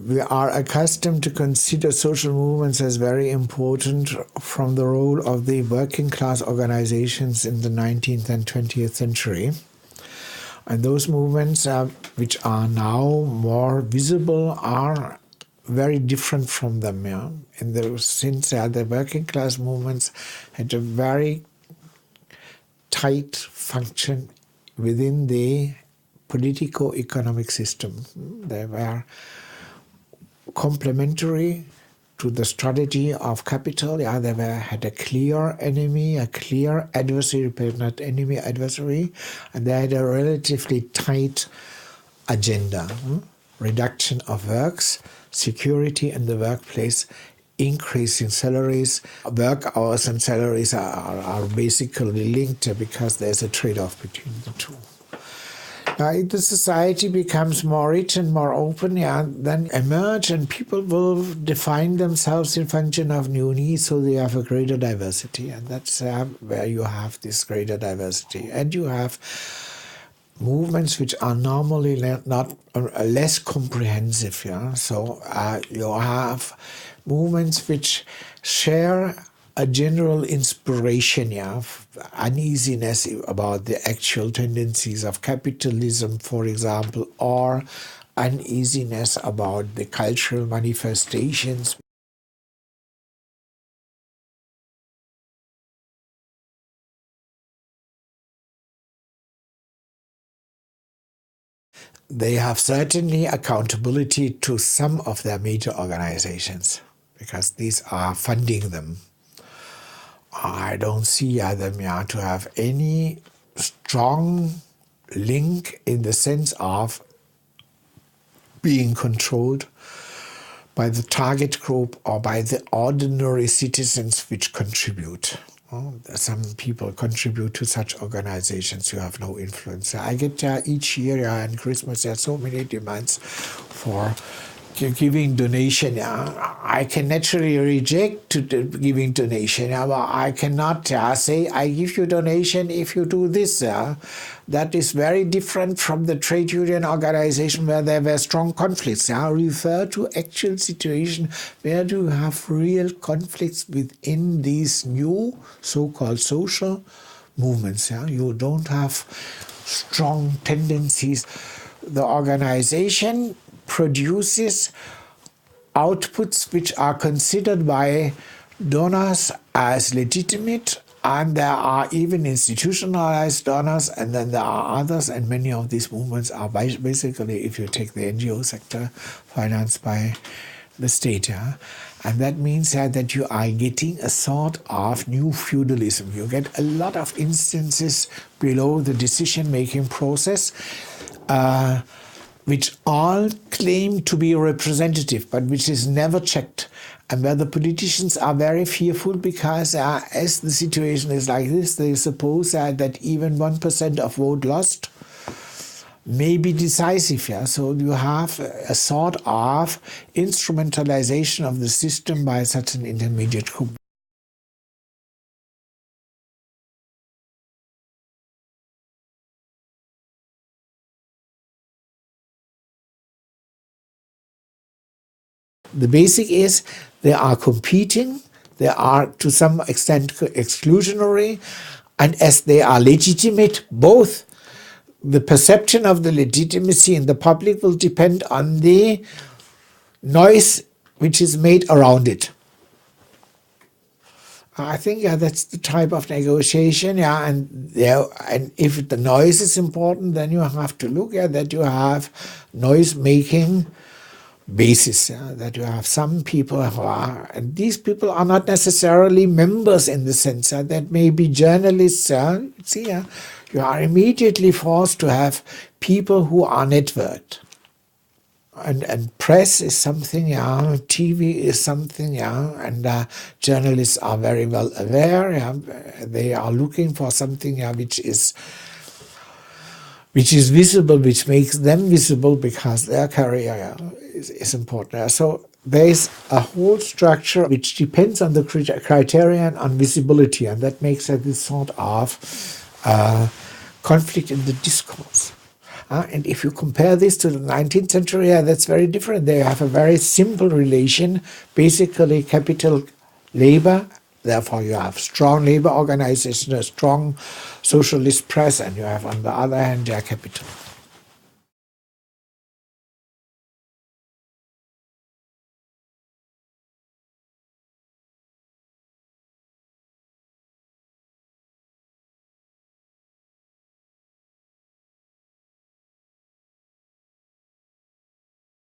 we are accustomed to consider social movements as very important from the role of the working class organizations in the 19th and 20th century. And those movements, which are now more visible, are very different from them. Yeah? In the sense that the working class movements had a very tight function within the politico-economic system. They were complementary to the strategy of capital. Yeah, they had a clear enemy, a clear adversary, but not enemy, adversary, and they had a relatively tight agenda. Reduction of works, security in the workplace, increasing salaries. Work hours and salaries are basically linked because there's a trade-off between the two. Now, if the society becomes more rich and more open, then emerge and people will define themselves in function of new needs, so they have a greater diversity. And that's where you have this greater diversity. And you have movements which are normally not less comprehensive. Yeah? So you have movements which share a general inspiration, uneasiness about the actual tendencies of capitalism, for example, or uneasiness about the cultural manifestations. They have certainly accountability to some of their major organizations, because these are funding them. I don't see them to have any strong link in the sense of being controlled by the target group or by the ordinary citizens which contribute. Some people contribute to such organizations who have no influence. I get each year in Christmas there are so many demands for giving donation. I can naturally reject giving donation, but I cannot say I give you donation if you do this. That is very different from the trade union organization where there were strong conflicts. Refer to actual situation where do you have real conflicts within these new so-called social movements. You don't have strong tendencies. The organization produces outputs which are considered by donors as legitimate, and there are even institutionalized donors, and then there are others, and many of these movements are basically, if you take the NGO sector, financed by the state. And that means that you are getting a sort of new feudalism. You get a lot of instances below the decision-making process which all claim to be representative, but which is never checked. And where the politicians are very fearful because as the situation is like this, they suppose that even 1% of vote lost may be decisive. So you have a sort of instrumentalization of the system by such an intermediate group. The basic is they are competing, they are to some extent exclusionary, and as they are legitimate, both the perception of the legitimacy in the public will depend on the noise which is made around it. I think that's the type of negotiation, and if the noise is important, then you have to look at that you have noise-making basis, that you have some people who are, and these people are not necessarily members in the sense that may be journalists. You are immediately forced to have people who are networked. And press is something, TV is something, and journalists are very well aware. They are looking for something which is visible, which makes them visible because their career is important. So there's a whole structure which depends on the criterion on visibility, and that makes this sort of conflict in the discourse. And if you compare this to the 19th century, that's very different. They have a very simple relation, basically capital, labor. Therefore, you have strong labor organization, a strong socialist press, and you have, on the other hand, capital.